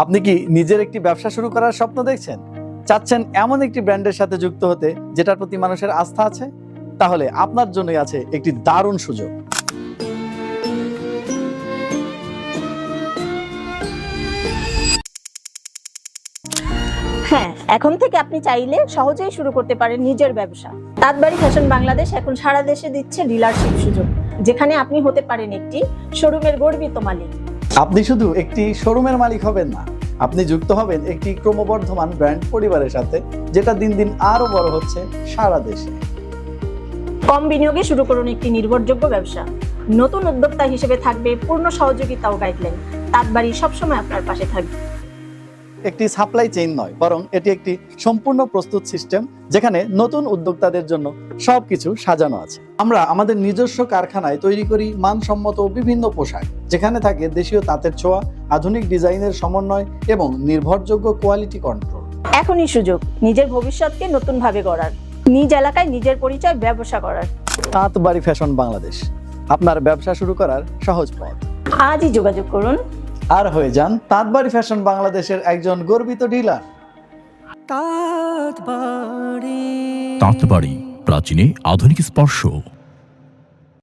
আপনি কি নিজের একটি ব্যবসা শুরু করার স্বপ্ন দেখছেন? চাচ্ছেন এমন একটি ব্র্যান্ডের সাথে যুক্ত হতে যেটার প্রতি মানুষের আস্থা আছে? তাহলে আপনার জন্যই আছে একটি দারুণ সুযোগ। হ্যাঁ, এখন থেকে আপনি চাইলে সহজেই শুরু করতে পারেন নিজের ব্যবসা। তাঁতবাড়ি ফ্যাশন বাংলাদেশ এখন সারা দেশে দিচ্ছে ডিলারশিপ সুযোগ, যেখানে আপনি হতে পারেন একটি শোরুমের গর্বিত মালিক। আপনি শুধু একটি শোরুমের মালিক হবেন না, আপনি যুক্ত হবেন একটি ক্রমবর্ধমান ব্র্যান্ড পরিবারের সাথে, যেটা দিন দিন আরো বড় হচ্ছে সারা দেশে। কম বিনিয়োগে শুরু করুন একটি নির্ভরযোগ্য ব্যবসা। নতুন উদ্যোক্তা হিসেবে থাকবে পূর্ণ সহযোগিতা ও গাইডলাইন। তাঁতবাড়ি সবসময় আপনার পাশে থাকবে। একটি সাপ্লাই চেইন নয়, বরং এটি একটি সম্পূর্ণ প্রস্তুত সিস্টেম, যেখানে নতুন উদ্যোক্তাদের জন্য সবকিছু সাজানো আছে। আমরা আমাদের নিজস্ব কারখানায় তৈরি করি মানসম্মত বিভিন্ন পোশাক, যেখানে থাকে দেশীয় তাঁতের ছোঁয়া, আধুনিক ডিজাইনের সমন্বয় এবং নির্ভরযোগ্য কোয়ালিটি কন্ট্রোল। এখনই সুযোগ নিজের ভবিষ্যৎকে নতুনভাবে গড়ার, নিজ এলাকায় নিজের পরিচয় ব্যবসা করার। তাঁতবাড়ি ফ্যাশন বাংলাদেশ, আপনার ব্যবসা শুরু করার সহজ পথ। আজই যোগাযোগ করুন আর হয়ে যান তাঁতবাড়ি ফ্যাশন বাংলাদেশের একজন গর্বিত ডিলার। তাঁতবাড়ি, প্রাচীনে আধুনিক স্পর্শ।